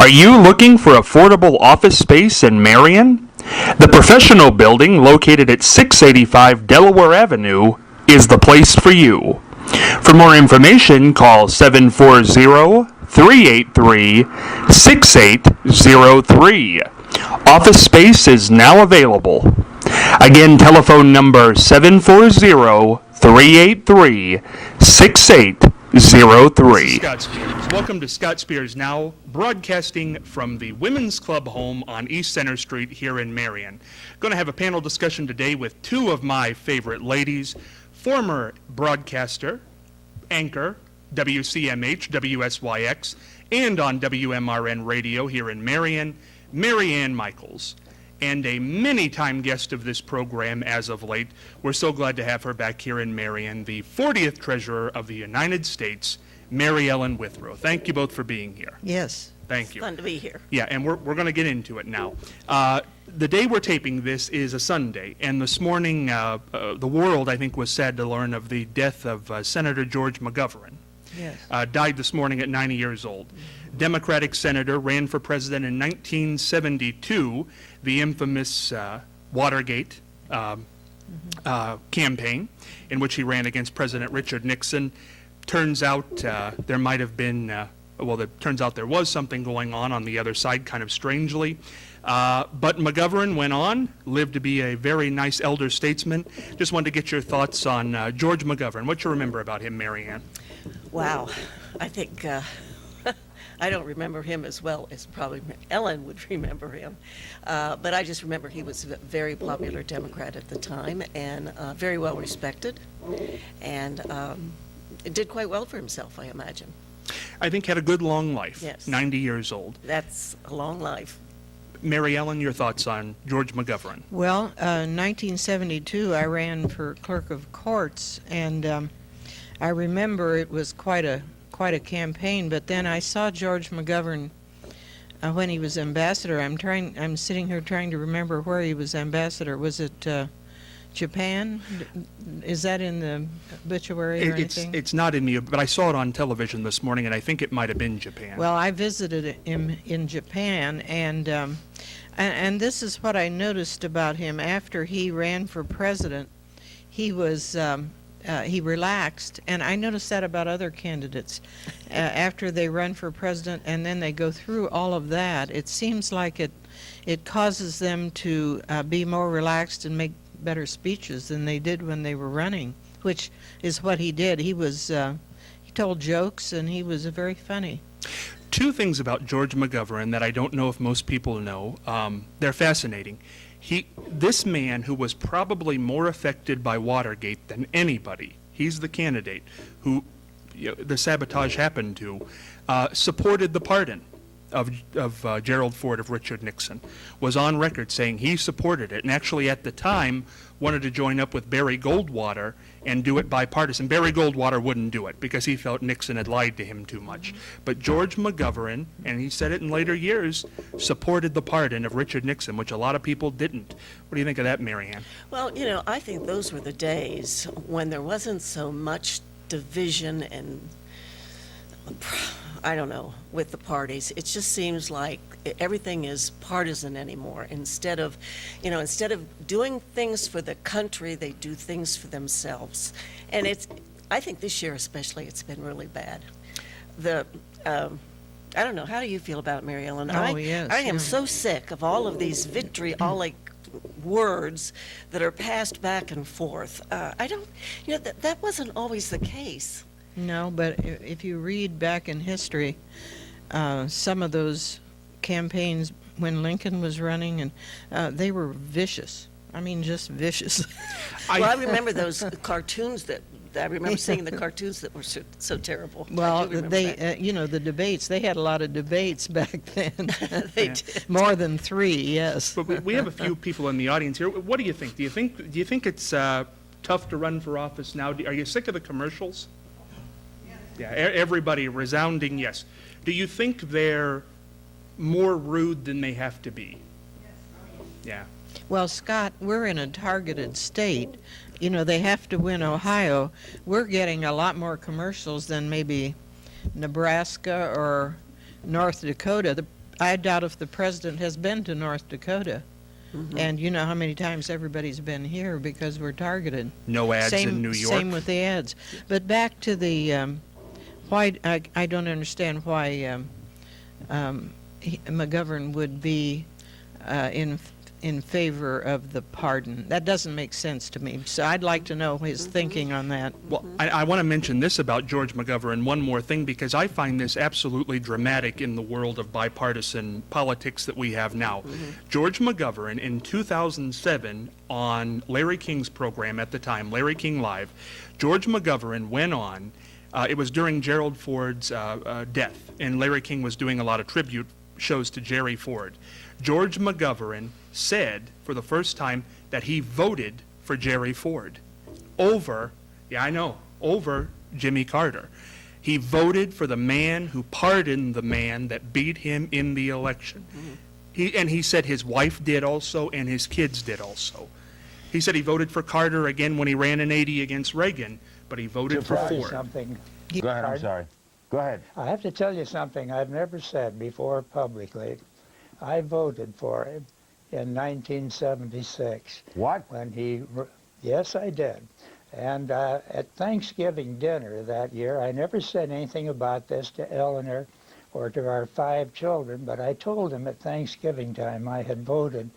Are you looking for affordable office space in Marion? The Professional Building, located at 685 Delaware Avenue, is the place for you. For more information, call 740-383-6803. Office space is now available. Again, telephone number 740-383-6803. Scott Spears. Welcome to Scott Spears Now, broadcasting from the Women's Club home on East Center Street here in Marion. Going to have a panel discussion today with two of my favorite ladies, former broadcaster, anchor, WCMH, WSYX, and on WMRN radio here in Marion, Mary Ann Michaels, and a many-time guest of this program as of late. We're so glad to have her back here in Marion, the 40th Treasurer of the United States, Mary Ellen Withrow. Thank you both for being here. Yes. Thank you. It's fun to be here. Yeah, and we're going to get into it now. The day we're taping this is a Sunday, and this morning the world, I think, was sad to learn of the death of Senator George McGovern. Yes. Died this morning at 90 years old. Democratic senator, ran for president in 1972, the infamous Watergate campaign, in which he ran against President Richard Nixon. Turns out there might have been, turns out there was something going on the other side, kind of strangely. But McGovern went on, lived to be a very nice elder statesman. Just wanted to get your thoughts on George McGovern. What you remember about him, Mary Ann? Wow. I think I don't remember him as well as probably Ellen would remember him. But I just remember he was a very popular Democrat at the time and very well respected, and did quite well for himself, I imagine. I think had a good long life. Yes. 90 years old. That's a long life. Mary Ellen, your thoughts on George McGovern? Well, 1972, I ran for clerk of courts, and I remember it was quite a campaign. But then I saw George McGovern when he was ambassador. I'm sitting here trying to remember where he was ambassador. Was it Japan? Is that in the obituary or anything? It's not in the, but I saw it on television this morning, and I think it might have been Japan. Well, I visited him in Japan, and this is what I noticed about him. After he ran for president, he was he relaxed, and I noticed that about other candidates. After they run for president and then they go through all of that, it seems like it causes them to be more relaxed and make better speeches than they did when they were running, which is what he did. He told jokes, and he was very funny. Two things about George McGovern that I don't know if most people know. They're fascinating. This man, who was probably more affected by Watergate than anybody, he's the candidate who the sabotage happened to, supported the pardon of Gerald Ford of Richard Nixon, was on record saying he supported it, and actually at the time wanted to join up with Barry Goldwater and do it bipartisan. Barry Goldwater wouldn't do it because he felt Nixon had lied to him too much. But George McGovern, and he said it in later years, supported the pardon of Richard Nixon, which a lot of people didn't. What do you think of that, Mary Ann? Well, I think those were the days when there wasn't so much division and I don't know, with the parties. It just seems like everything is partisan anymore. Instead of doing things for the country, they do things for themselves. And I think this year especially, it's been really bad. I don't know, how do you feel about it, Mary Ellen? Yes. I am so sick of all of these vitriolic words that are passed back and forth. That wasn't always the case. No, but if you read back in history, some of those campaigns when Lincoln was running, and they were vicious. I mean, just vicious. I remember those cartoons I remember seeing the cartoons that were so terrible. Well, the debates, they had a lot of debates back then. They did. More than 3, yes. But we have a few people in the audience here. What do you think? Do you think it's tough to run for office now? Are you sick of the commercials? Yeah, everybody resounding yes. Do you think they're more rude than they have to be? Yeah. Well, Scott, we're in a targeted state. They have to win Ohio. We're getting a lot more commercials than maybe Nebraska or North Dakota. I doubt if the president has been to North Dakota. And you know how many times everybody's been here because we're targeted. No ads in New York. Same with the ads. But back to the why I don't understand why McGovern would be in favor of the pardon. That doesn't make sense to me. So I'd like to know his thinking on that. Well, I want to mention this about George McGovern, one more thing, because I find this absolutely dramatic in the world of bipartisan politics that we have now. George McGovern, in 2007, on Larry King's program at the time, Larry King Live, George McGovern went on, it was during Gerald Ford's death, and Larry King was doing a lot of tribute shows to Jerry Ford. George McGovern said for the first time that he voted for Jerry Ford over Jimmy Carter. He voted for the man who pardoned the man that beat him in the election. He said his wife did also and his kids did also. He said he voted for Carter again when he ran in '80 against Reagan, but he voted for Ford. Something. Go ahead, I'm sorry. Go ahead. I have to tell you something I've never said before publicly. I voted for him in 1976. What? Yes, I did. And at Thanksgiving dinner that year, I never said anything about this to Eleanor or to our 5 children, but I told him at Thanksgiving time I had voted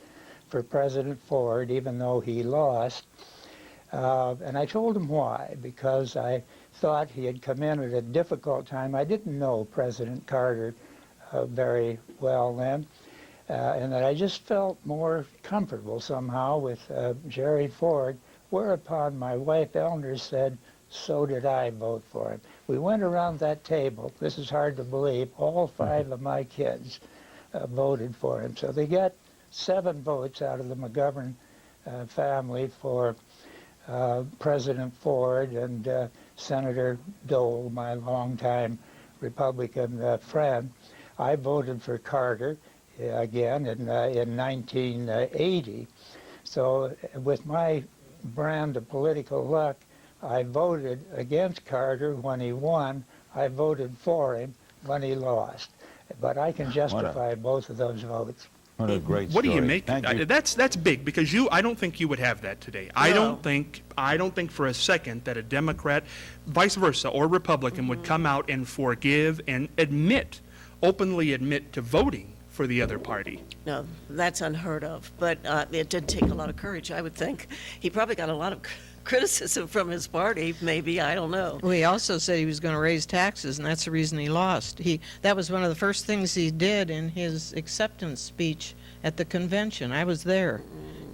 for President Ford, even though he lost. And I told him why, because I thought he had come in at a difficult time. I didn't know President Carter very well then. And that I just felt more comfortable somehow with Jerry Ford, whereupon my wife Eleanor said, so did I vote for him. We went around that table, this is hard to believe, all 5 of my kids voted for him. So they got 7 votes out of the McGovern family for President Ford, and Senator Dole, my longtime Republican friend. I voted for Carter again in 1980. So with my brand of political luck, I voted against Carter when he won. I voted for him when he lost. But I can justify both of those votes. What a great What story. do you make? Thank you. That's big, because I don't think you would have that today. I don't think for a second that a Democrat, vice versa, or Republican would come out and forgive and openly admit to voting for the other party. No, that's unheard of. But it did take a lot of courage, I would think. He probably got a lot of criticism from his party, maybe, I don't know. Well, he also said he was going to raise taxes, and that's the reason he lost. That was one of the first things he did in his acceptance speech at the convention. I was there.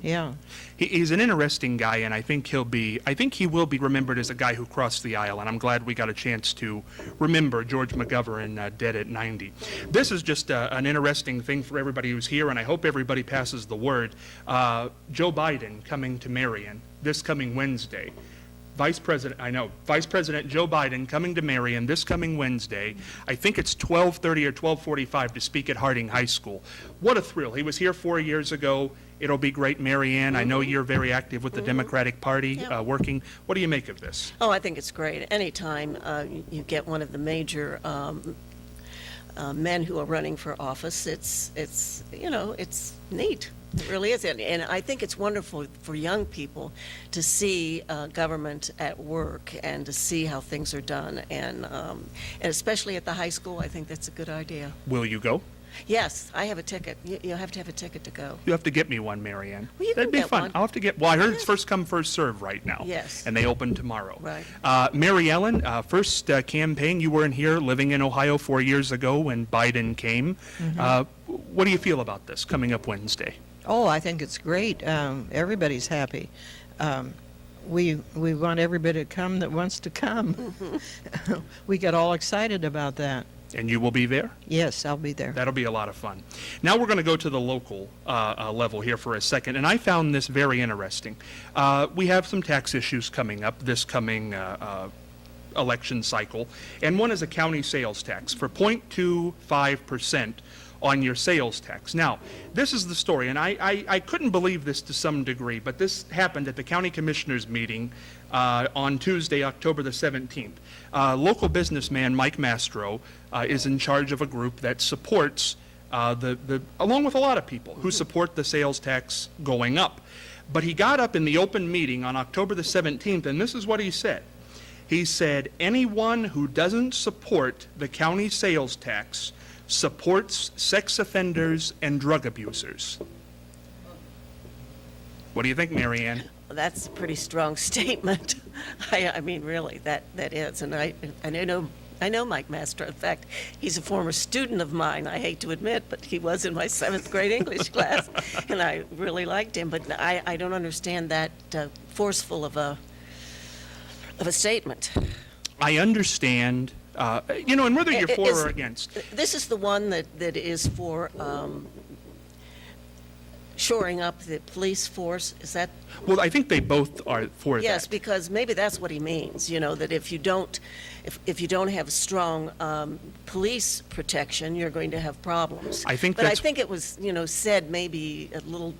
Yeah. He's an interesting guy, and I think he will be remembered as a guy who crossed the aisle, and I'm glad we got a chance to remember George McGovern dead at 90. This is just an interesting thing for everybody who's here, and I hope everybody passes the word. Joe Biden coming to Marion this coming Wednesday. Vice President Joe Biden coming to Marion this coming Wednesday. I think it's 12:30 or 12:45 to speak at Harding High School. What a thrill. He was here 4 years ago. It'll be great, Marianne. I know you're very active with the Democratic Party, working. What do you make of this? Oh, I think it's great. Anytime you get one of the major men who are running for office, it's neat. It really is. And I think it's wonderful for young people to see government at work and to see how things are done. And especially at the high school, I think that's a good idea. Will you go? Yes, I have a ticket. You have to have a ticket to go. You have to get me one, Marianne. Well, you That'd can be get fun. one. I'll have to get. Well, I heard it's first come, first serve right now. Yes. And they open tomorrow. Right. Mary Ellen, first campaign. You weren't here, living in Ohio 4 years ago when Biden came. What do you feel about this coming up Wednesday? Oh, I think it's great. Everybody's happy. We want everybody to come that wants to come. We get all excited about that. And you will be there? Yes, I'll be there. That'll be a lot of fun. Now we're going to go to the local level here for a second, and I found this very interesting. We have some tax issues coming up this coming election cycle, and one is a county sales tax for 0.25% on your sales tax. Now, this is the story, and I couldn't believe this to some degree, but this happened at the county commissioners meeting on Tuesday, October the 17th. Local businessman Mike Mastro is in charge of a group that supports along with a lot of people who support the sales tax going up. But he got up in the open meeting on October the 17th, and this is what he said. He said, anyone who doesn't support the county sales tax supports sex offenders and drug abusers. What do you think, Mary Ann? That's a pretty strong statement. I mean, really, that is. And I know Mike Mastro. In fact, he's a former student of mine. I hate to admit, but he was in my 7th grade English class, and I really liked him. But I don't understand that forceful of a statement. I understand, and whether you're for or against. This is the one that is for shoring up the police force. Is that? Well, I think they both are for Yes, that. because maybe that's what he means, that if you don't have strong police protection, you're going to have problems. I think But I that's- think it was, said maybe a little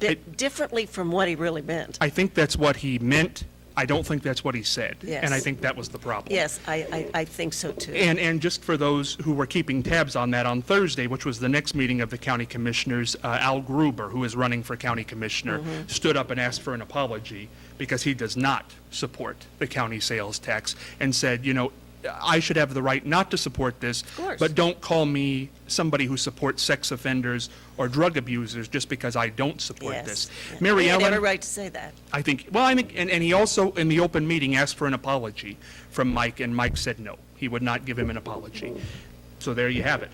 bit differently from what he really meant. I think that's what he meant. I don't think that's what he said. Yes. And I think that was the problem. Yes, I think so too. And just for those who were keeping tabs on that, on Thursday, which was the next meeting of the county commissioners, Al Gruber, who is running for county commissioner, stood up and asked for an apology because he does not support the county sales tax and said, I should have the right not to support this, course. but don't call me somebody who supports sex offenders or drug abusers just because I don't support Yes. this. Yeah. Mary He had Ellen, every right to say that. I think, and he also, in the open meeting, asked for an apology from Mike, and Mike said no. He would not give him an apology. So there you have it.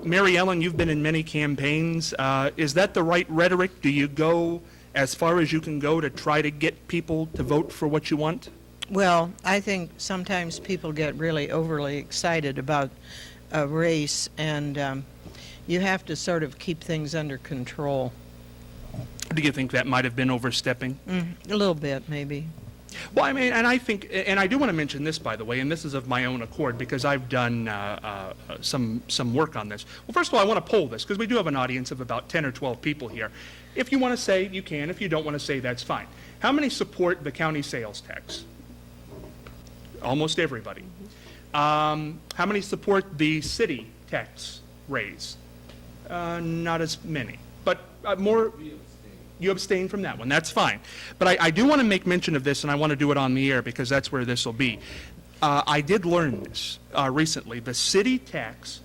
Mary Ellen, you've been in many campaigns. Is that the right rhetoric? Do you go as far as you can go to try to get people to vote for what you want? Well, I think sometimes people get really overly excited about a race, and you have to sort of keep things under control. Do you think that might have been overstepping? A little bit, maybe. Well, I mean, and I think, and I do want to mention this, by the way, and this is of my own accord because I've done some work on this. Well, first of all, I want to poll this because we do have an audience of about 10 or 12 people here. If you want to say, you can. If you don't want to say, that's fine. How many support the county sales tax? Almost everybody. How many support the city tax raise? Not as many, but more. You abstain from that one. That's fine. But I do want to make mention of this, and I want to do it on the air because that's where this will be. I did learn this recently. The city tax,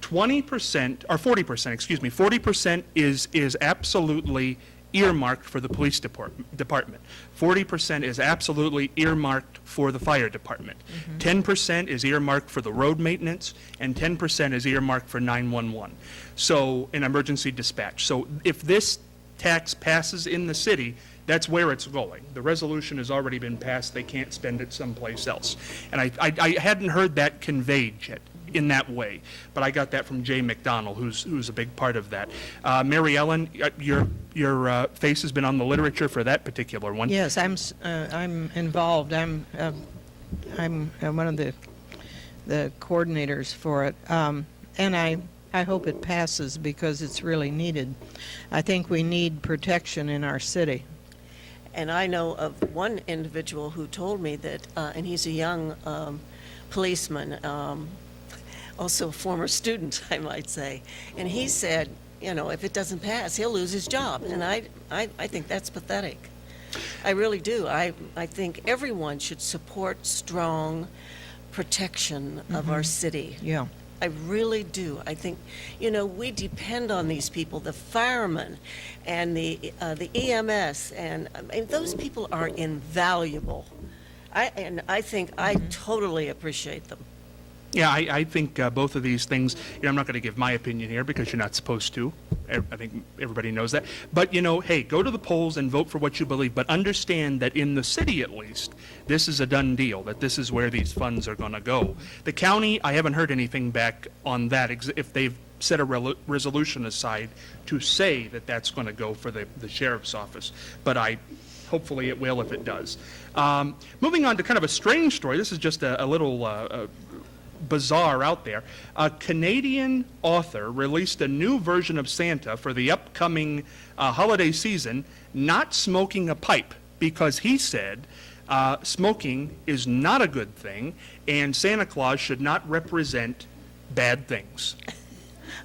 20%, or 40%, excuse me, 40% is absolutely earmarked for the police department. 40% is absolutely earmarked for the fire department. 10% is earmarked for the road maintenance, and 10% is earmarked for 911. So, an emergency dispatch. So, if this tax passes in the city, that's where it's going. The resolution has already been passed. They can't spend it someplace else. And I hadn't heard that conveyed yet in that way, but I got that from Jay McDonald, who's a big part of that. Mary Ellen, your face has been on the literature for that particular one. Yes, I'm involved. I'm one of the coordinators for it, and I hope it passes because it's really needed. I think we need protection in our city. And I know of one individual who told me that, and he's a young policeman, also a former student, I might say, and he said, if it doesn't pass, he'll lose his job. And I think that's pathetic. I really do. I think everyone should support strong protection of our city. Yeah. I really do. I think, we depend on these people, the firemen and the EMS, and those people are invaluable. I think I totally appreciate them. Yeah, I think both of these things, I'm not going to give my opinion here because you're not supposed to. I think everybody knows that. But, hey, go to the polls and vote for what you believe, but understand that in the city at least, this is a done deal, that this is where these funds are going to go. The county, I haven't heard anything back on that, if they've set a resolution aside to say that that's going to go for the sheriff's office. But hopefully it will if it does. Moving on to kind of a strange story. This is just a little bizarre out there. A Canadian author released a new version of Santa for the upcoming holiday season, not smoking a pipe, because he said smoking is not a good thing and Santa Claus should not represent bad things.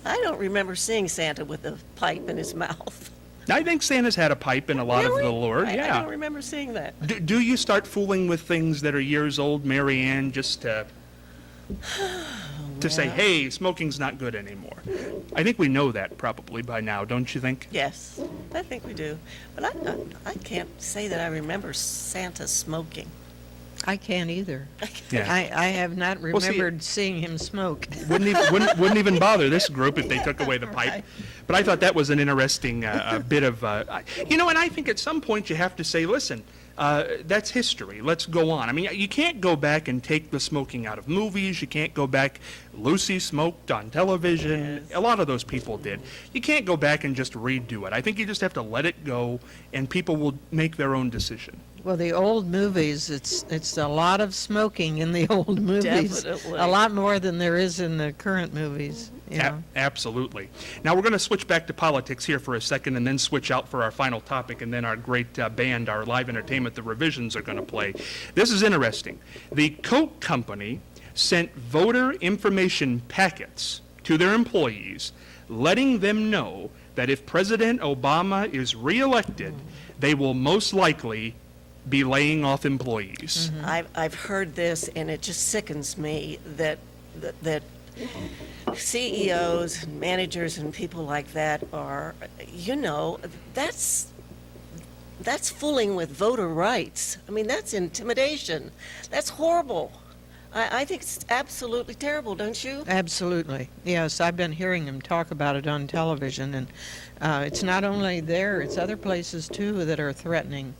I don't remember seeing Santa with a pipe in his mouth. I think Santa's had a pipe in a lot Really? of the lore. I Yeah. don't remember seeing that. Do you start fooling with things that are years old, Mary Ann, just to say, hey, smoking's not good anymore? I think we know that probably by now, don't you think? Yes, I think we do. But I can't say that I remember Santa smoking. I can't either. Yeah. I have not Well, see- remembered seeing him smoke. Wouldn't even bother this group if they took away the pipe. Right. But I thought that was an interesting bit of, and I think at some point you have to say, listen, that's history. Let's go on. I mean, you can't go back and take the smoking out of movies. You can't go back. Lucy smoked on television. Yes. A lot of those people did. You can't go back and just redo it. I think you just have to let it go, and people will make their own decision. Well, the old movies, it's a lot of smoking in the old movies. Definitely. A lot more than there is in the current movies. You know. Absolutely. Now we're going to switch back to politics here for a second and then switch out for our final topic, and then our great band, our live entertainment, the Revisions, are going to play. This is interesting. The Coke Company sent voter information packets to their employees, letting them know that if President Obama is reelected, they will most likely be laying off employees. I've heard this, and it just sickens me that CEOs and managers and people like that are, that's fooling with voter rights. I mean, that's intimidation. That's horrible. I think it's absolutely terrible, don't you? Absolutely. Yes, I've been hearing him talk about it on television, and it's not only there, it's other places too that are threatening.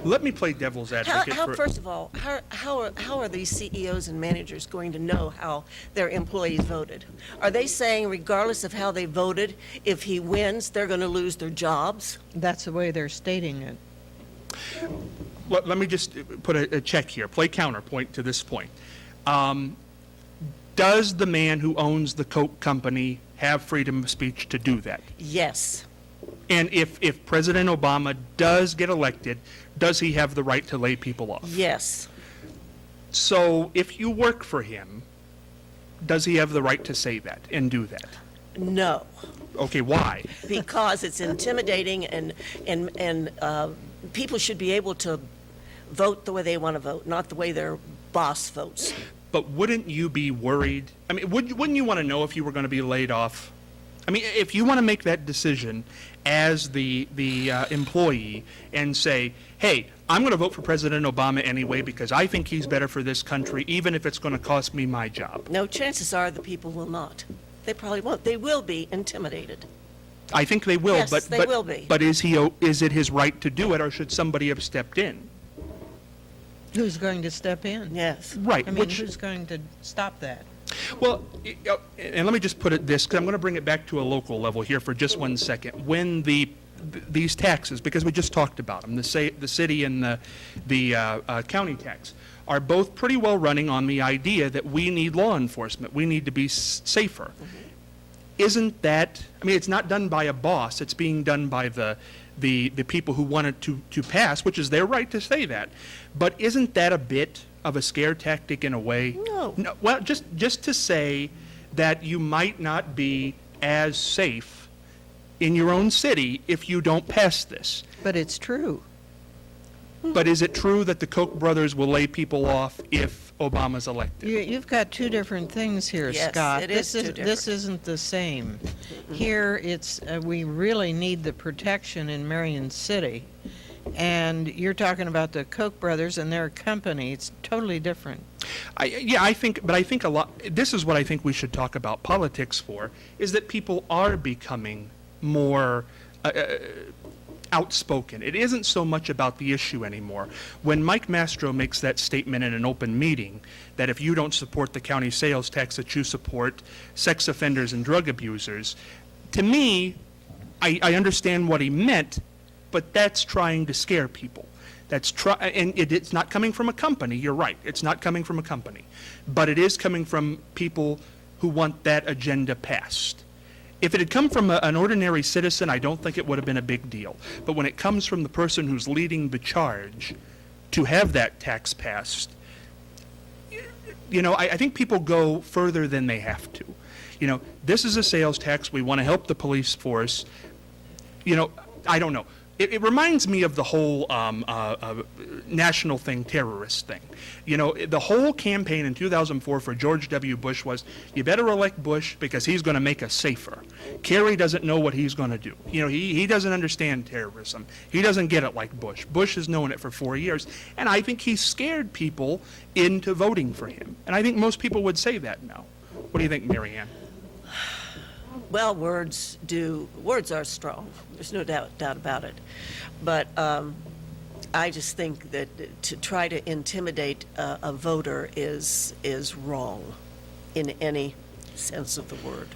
Let me play devil's advocate. First of all, how are these CEOs and managers going to know how their employees voted? Are they saying regardless of how they voted, if he wins, they're going to lose their jobs? That's the way they're stating it. Let me just put a check here, play counterpoint to this point. Does the man who owns the Coke Company have freedom of speech to do that? Yes. And if President Obama does get elected, does he have the right to lay people off? Yes. So if you work for him, does he have the right to say that and do that? No. Okay, why? Because it's intimidating, and people should be able to vote the way they want to vote, not the way their boss votes. But wouldn't you be worried? I mean, wouldn't you want to know if you were going to be laid off? I mean, if you want to make that decision as the employee and say, hey, I'm going to vote for President Obama anyway because I think he's better for this country, even if it's going to cost me my job. No, chances are the people will not. They probably won't. They will be intimidated. I think they will, Yes, but they will be. But is it his right to do it, or should somebody have stepped in? Who's going to step in? Yes. Right. I mean, who's going to stop that? Well, and let me just put it this, because I'm going to bring it back to a local level here for just 1 second. When these taxes, because we just talked about them, the city and the county tax, are both pretty well running on the idea that we need law enforcement. We need to be safer. Mm-hmm. Isn't that, I mean, it's not done by a boss. It's being done by the people who want it to pass, which is their right to say that. But isn't that a bit of a scare tactic in a way? No. Well, just to say that you might not be as safe in your own city if you don't pass this. But it's true. But is it true that the Koch brothers will lay people off if Obama's elected? You've got two different things here, Yes, Scott. it is two different. This isn't the same. Here, it's we really need the protection in Marion City, and you're talking about the Koch brothers and their company. It's totally different. I think a lot, this is what I think we should talk about politics for, is that people are becoming more outspoken. It isn't so much about the issue anymore. When Mike Mastro makes that statement in an open meeting, that if you don't support the county sales tax, that you support sex offenders and drug abusers, to me, I understand what he meant, but that's trying to scare people. And it's not coming from a company, you're right, it's not coming from a company, but it is coming from people who want that agenda passed. If it had come from an ordinary citizen, I don't think it would have been a big deal. But when it comes from the person who's leading the charge to have that tax passed, I think people go further than they have to. You know, this is a sales tax. We want to help the police force. You know, I don't know. It reminds me of the whole national thing, terrorist thing. You know, the whole campaign in 2004 for George W. Bush was, you better elect Bush because he's going to make us safer. Kerry doesn't know what he's going to do. You know, he doesn't understand terrorism. He doesn't get it like Bush. Bush has known it for 4 years. And I think he scared people into voting for him. And I think most people would say that now. What do you think, Mary Ann? Well, words are strong. There's no doubt about it. But I just think that to try to intimidate a voter is wrong in any sense of the word.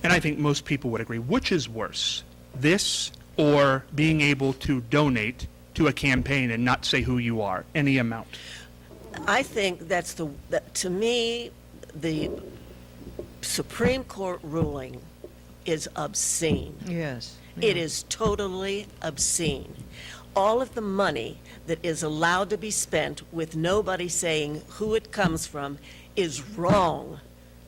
And I think most people would agree. Which is worse, this or being able to donate to a campaign and not say who you are, any amount? I think that to me, the Supreme Court ruling is obscene. Yes. It is totally obscene. All of the money that is allowed to be spent with nobody saying who it comes from is wrong,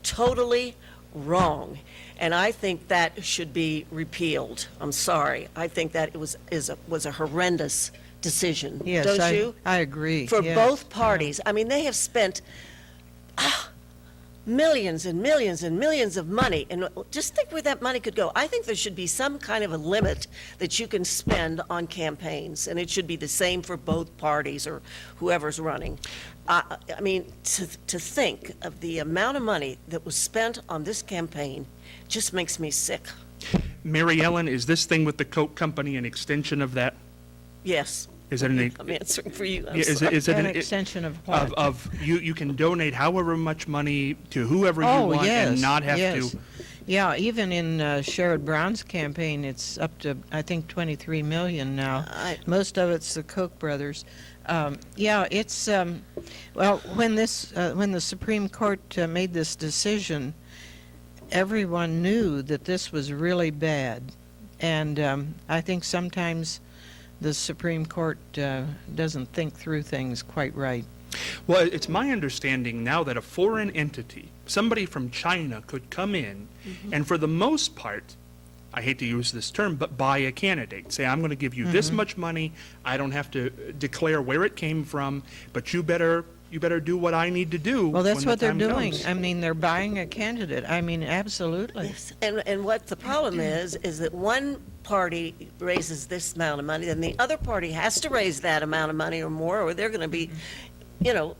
totally wrong. And I think that should be repealed. I'm sorry. I think that it was a horrendous decision. Yes, Don't you? I agree. For yes. both parties. I mean, they have spent millions and millions and millions of money, and just think where that money could go. I think there should be some kind of a limit that you can spend on campaigns, and it should be the same for both parties or whoever's running. I mean, to think of the amount of money that was spent on this campaign just makes me sick. Mary Ellen, is this thing with the Coke Company an extension of that? Yes. Is it an I'm answering for you. I'm is sorry. it An extension of what? of you can donate however much money to whoever you Oh, want yes, and not have yes. to. Yeah, even in Sherrod Brown's campaign, it's up to, I think, 23 million now. Most of it's the Koch brothers. Yeah, it's, well, when the Supreme Court made this decision, everyone knew that this was really bad. And I think sometimes the Supreme Court doesn't think through things quite right. Well, it's my understanding now that a foreign entity, somebody from China, could come in and for the most part, I hate to use this term, but buy a candidate. Say, I'm going to give you this much money. I don't have to declare where it came from, but you better do what I need to do. Well, that's when the what they're time doing. comes. I mean, they're buying a candidate. I mean, absolutely. Yes. And what the problem is that one party raises this amount of money, then the other party has to raise that amount of money or more, or they're going to be, you know,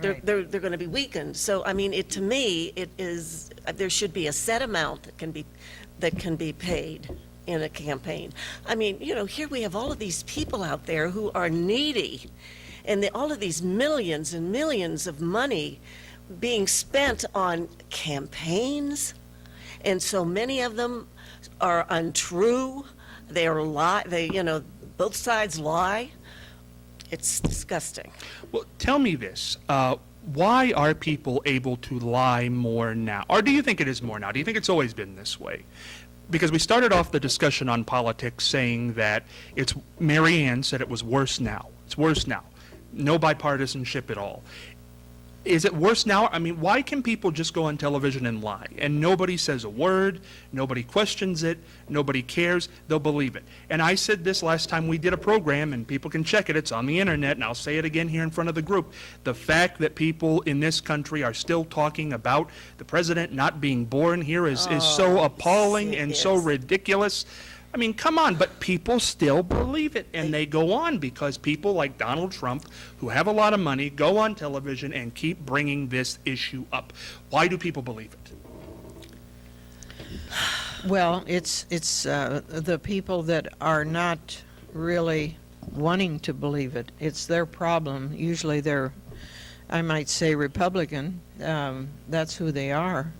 Right. they're going to be weakened. So, I mean, to me, it is, there should be a set amount that can be paid in a campaign. I mean, you know, here we have all of these people out there who are needy, and all of these millions and millions of money being spent on campaigns, and so many of them are untrue. They are you know, both sides lie. It's disgusting. Well, tell me this. Why are people able to lie more now? Or do you think it is more now? Do you think it's always been this way? Because we started off the discussion on politics saying that Mary Ann said it was worse now. It's worse now. No bipartisanship at all. Is it worse now? I mean, why can people just go on television and lie? And nobody says a word, nobody questions it, nobody cares, they'll believe it. And I said this last time we did a program, and people can check it, it's on the internet, and I'll say it again here in front of the group. The fact that people in this country are still talking about the president not being born here is so appalling and so yes. ridiculous. I mean, come on, but people still believe it, and they go on because people like Donald Trump, who have a lot of money, go on television and keep bringing this issue up. Why do people believe it? Well, it's the people that are not really wanting to believe it. It's their problem. Usually they're, I might say, Republican. That's who they are.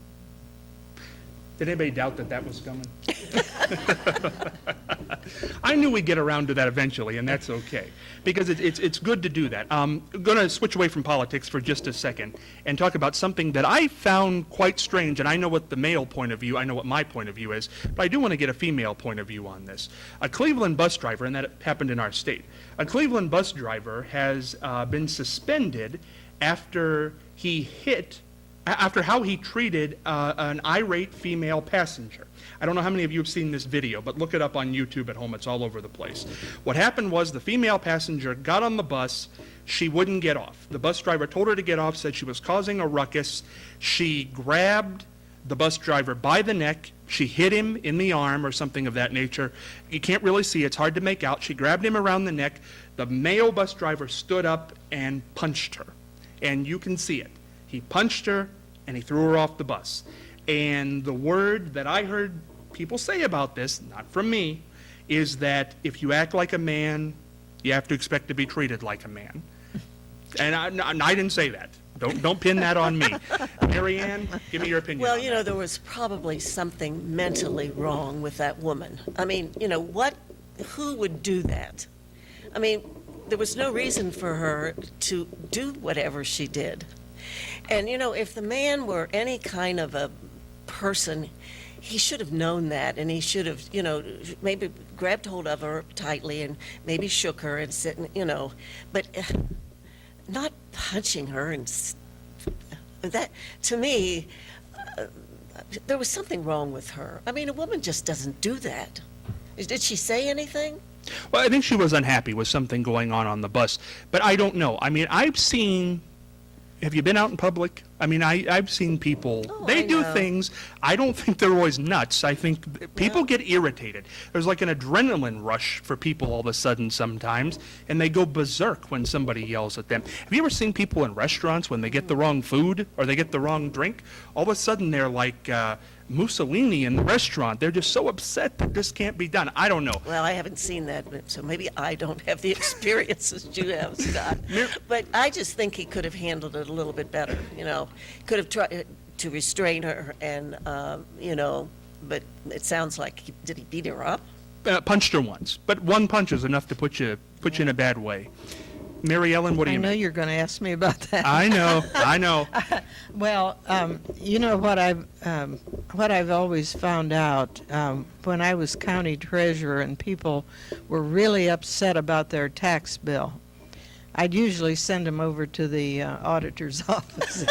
Did anybody doubt that was coming? I knew we'd get around to that eventually, and that's okay, because it's good to do that. I'm going to switch away from politics for just a second and talk about something that I found quite strange, and I know what the male point of view, I know what my point of view is, but I do want to get a female point of view on this. A Cleveland bus driver, and that happened in our state, a Cleveland bus driver has been suspended after he hit after how he treated an irate female passenger. I don't know how many of you have seen this video, but look it up on YouTube at home. It's all over the place. What happened was the female passenger got on the bus. She wouldn't get off. The bus driver told her to get off, said she was causing a ruckus. She grabbed the bus driver by the neck. She hit him in the arm or something of that nature. You can't really see. It's hard to make out. She grabbed him around the neck. The male bus driver stood up and punched her. And you can see it. He punched her, and he threw her off the bus. And the word that I heard people say about this, not from me, is that if you act like a man, you have to expect to be treated like a man. And I didn't say that. Don't pin that on me. Mary Ann, give me your opinion Well, on you that. know, there was probably something mentally wrong with that woman. I mean, you know, who would do that? I mean, there was no reason for her to do whatever she did. And, you know, if the man were any kind of a person, he should have known that, and he should have, you know, maybe grabbed hold of her tightly and maybe shook her and said, you know, but not punching her that, to me, there was something wrong with her. I mean, a woman just doesn't do that. Did she say anything? Well, I think she was unhappy with something going on the bus, but I don't know. I mean, I've seen. Have you been out in public? I mean, I've seen people, they I do know. things, I don't think they're always nuts. I think people get irritated. There's like an adrenaline rush for people all of a sudden sometimes, and they go berserk when somebody yells at them. Have you ever seen people in restaurants when they get the wrong food or they get the wrong drink? All of a sudden they're like Mussolini in the restaurant. They're just so upset that this can't be done. I don't know. Well, I haven't seen that, so maybe I don't have the experiences you have, Scott. But I just think he could have handled it a little bit better, you know. Could have tried to restrain her and, you know, but it sounds like, did he beat her up? Punched her once, but one punch is enough to put you in a bad way. Mary Ellen, what do I you know mean? you're going to ask me about that. I know. Well, you know what I've always found out when I was county treasurer and people were really upset about their tax bill, I'd usually send them over to the auditor's office.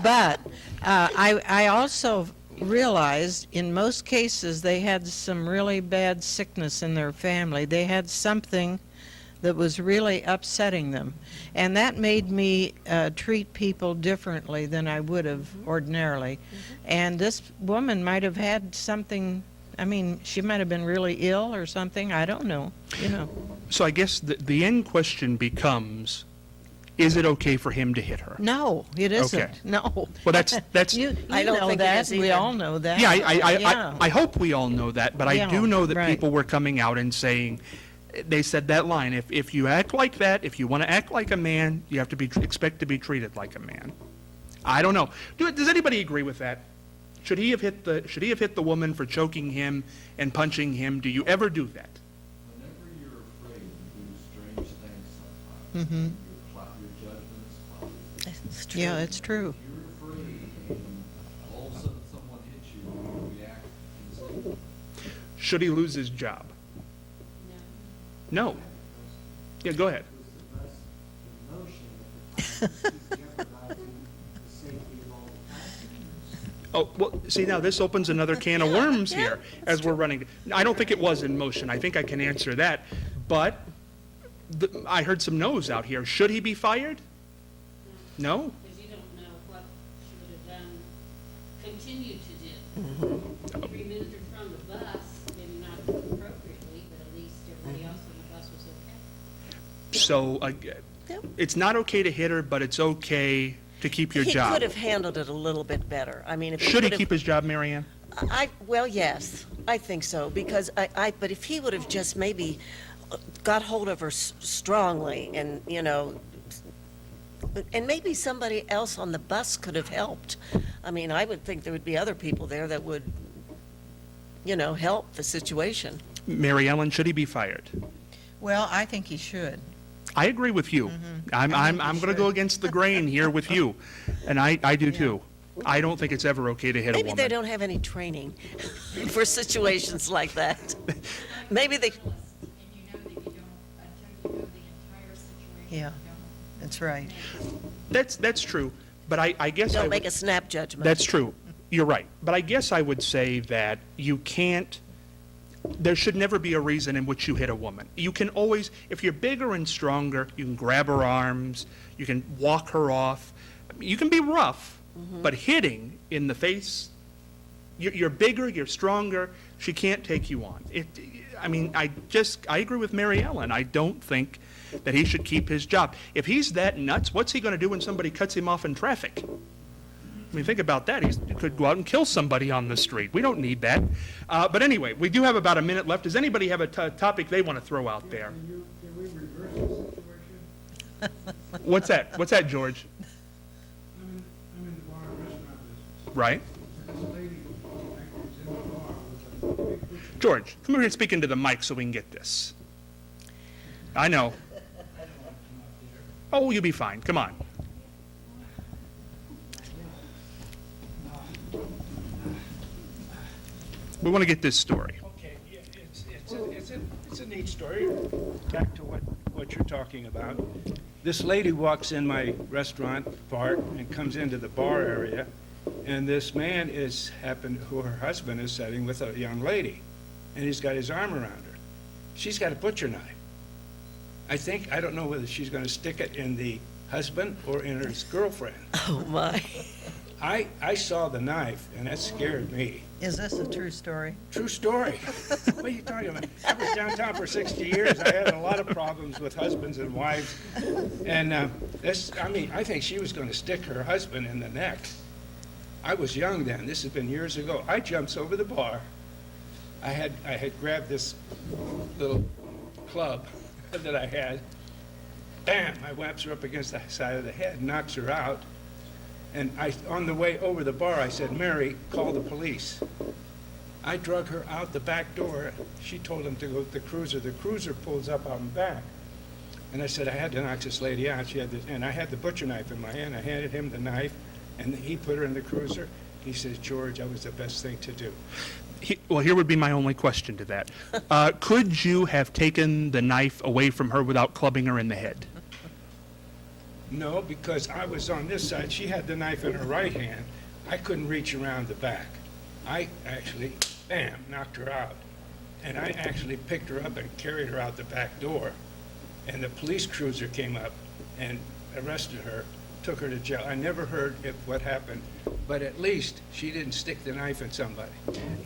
But I also realized in most cases they had some really bad sickness in their family. They had something that was really upsetting them. And that made me treat people differently than I would have ordinarily. And this woman might have had something, I mean, she might have been really ill or something, I don't know, you know. So I guess the end question becomes, is it okay for him to hit her? No, it isn't. Okay. No. Well, that's You I don't know think it that. is We either. all know that. yeah, Yeah. I hope we all know that, but I Yeah, do know that right. people were coming out and saying, they said that line, if you act like that, if you want to act like a man, you have to expect to be treated like a man. I don't know. Does anybody agree with that? Should he have hit the woman for choking him and punching him? Do you ever do that? Whenever you're afraid, you do strange things sometimes. Your judgment is clouded. It's true. Yeah, it's true. If you're afraid and all of a sudden someone hits you, you react instantly. Should he lose his job? No. Yeah, go ahead. Oh, well, see, now this opens another can of worms here as we're running. I don't think it was in motion. I think I can answer that. But I heard some no's out here. Should he be fired? No? Because you don't know what she would have done, continued to do. If you removed her from the bus, maybe not appropriately, but at least everybody else on the bus was okay. So, Yep. it's not okay to hit her, but it's okay to keep your He job. could have handled it a little bit better. I mean, if Should he could have- keep his job, Mary Ann? Well, yes, I think so, because but if he would have just maybe got hold of her strongly and, you know, and maybe somebody else on the bus could have helped. I mean, I would think there would be other people there that would, you know, help the situation. Mary Ellen, should he be fired? Well, I think he should. I agree with you. I'm going to go against the grain here with you, and I do too. I don't think it's ever okay to hit a Maybe woman. they don't have any training for situations like that. Maybe they, And you know that you don't, until you know the entire situation, Yeah. you don't. That's right. That's true. But I guess I Don't would- make a snap judgment. That's true. You're right. But I guess I would say that you can't, there should never be a reason in which you hit a woman. You can always, if you're bigger and stronger, you can grab her arms, you can walk her off. You can be rough, but hitting in the face, you're bigger, you're stronger, she can't take you on. I agree with Mary Ellen. I don't think that he should keep his job. If he's that nuts, what's he going to do when somebody cuts him off in traffic? I mean, think about that. He could go out and kill somebody on the street. We don't need that. But anyway, we do have about a minute left. Does anybody have a topic they want to throw out there? Can we reverse the situation? What's that? What's that, George? I'm in the bar and restaurant business. Right? This lady is in the bar with a big butcher. George, come over here and speak into the mic so we can get this. I know. Oh, you'll be fine. Come on. We want to get this story. Okay, yeah, it's a neat story. Back to what you're talking about. This lady walks in my restaurant part and comes into the bar area, and this man who her husband is sitting with a young lady, and he's got his arm around her. She's got a butcher knife. I don't know whether she's going to stick it in the husband or in her girlfriend. Oh, my. I saw the knife, and that scared me. Is this a true story? True story. What are you talking about? I was downtown for 60 years. I had a lot of problems with husbands and wives. And I think she was going to stick her husband in the neck. I was young then. This has been years ago. I jumps over the bar. I had grabbed this little club that I had. Bam! I whaps her up against the side of the head, knocks her out. And on the way over the bar, I said, "Mary, call the police." I drug her out the back door. She told him to go to the cruiser. The cruiser pulls up out and back. And I said, I had to knock this lady out. And I had the butcher knife in my hand. I handed him the knife, and he put her in the cruiser. He says, "George, that was the best thing to do." Well, here would be my only question to that. Could you have taken the knife away from her without clubbing her in the head? No, because I was on this side. She had the knife in her right hand. I couldn't reach around the back. I actually, bam, knocked her out. And I actually picked her up and carried her out the back door. And the police cruiser came up and arrested her, took her to jail. I never heard what happened, but at least she didn't stick the knife in somebody.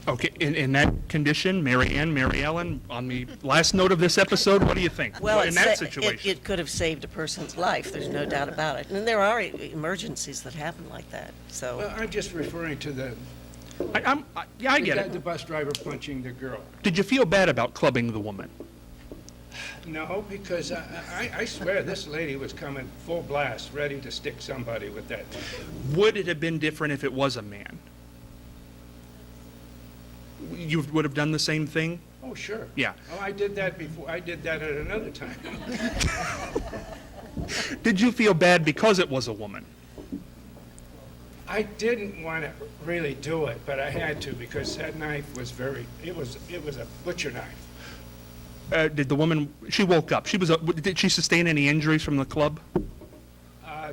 Okay, in that condition, Mary Ellen, on the last note of this episode, what do you think? Well, in that situation? it could have saved a person's life, there's no doubt about it. And there are emergencies that happen like that, so. Well, I'm just referring to the I get the it. bus driver punching the girl. Did you feel bad about clubbing the woman? No, because I swear this lady was coming full blast, ready to stick somebody with that. Would it have been different if it was a man? You would have done the same thing? Oh, sure. Yeah. Oh, I did that before. I did that at another time. Did you feel bad because it was a woman? I didn't want to really do it, but I had to because that knife was it was a butcher knife. Did the woman, she woke up, did she sustain any injuries from the club?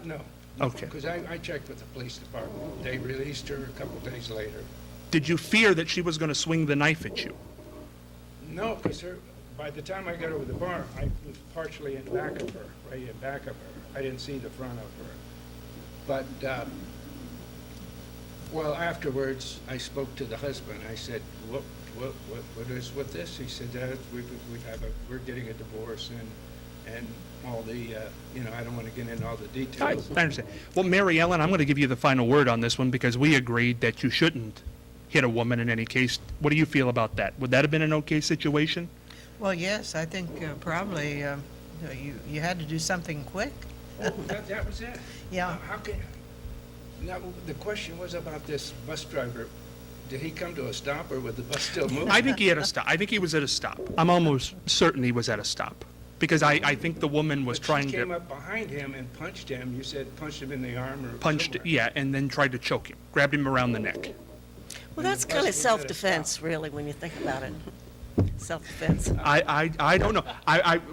No. Okay. Because I checked with the police department. They released her a couple days later. Did you fear that she was going to swing the knife at you? No, because by the time I got over the bar, I was partially in back of her, right in back of her. I didn't see the front of her. But, well, afterwards, I spoke to the husband. I said, what is with this? He said, we're getting a divorce and all the, I don't want to get into all the I details. understand. Well, Mary Ellen, I'm going to give you the final word on this one because we agreed that you shouldn't hit a woman in any case. What do you feel about that? Would that have been an okay situation? Well, yes, I think probably you had to do something quick. Oh, that was it? Yeah. How can, now, the question was about this bus driver. Did he come to a stop or was the bus still moving? I think he had a stop. I think he was at a stop. I'm almost certain he was at a stop because I think the woman was But trying she came to up behind him and punched him. You said punched him in the arm or punched, somewhere. yeah, and then tried to choke him, grabbed him around the neck. Well, that's bus kind of was at a self-defense, really, when you think about it. Self-defense. I don't know.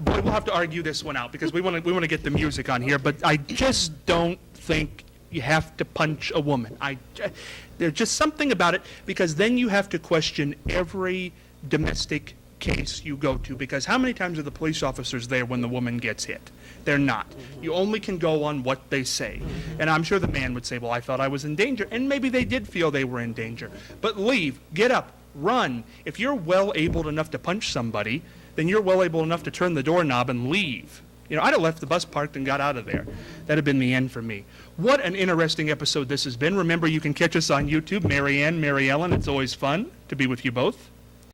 Boy, we'll have to argue this one out because we want to get the music on here. But I just don't think You have to punch a woman. There's just something about it, because then you have to question every domestic case you go to, because how many times are the police officers there when the woman gets hit? They're not. You only can go on what they say. And I'm sure the man would say, well, I thought I was in danger. And maybe they did feel they were in danger. But leave, get up, run. If you're well able enough to punch somebody, then you're well able enough to turn the doorknob and leave. You know, I'd have left the bus parked and got out of there. That'd have been the end for me. What an interesting episode this has been. Remember, you can catch us on YouTube, Mary Ann, Mary Ellen. It's always fun to be with you both.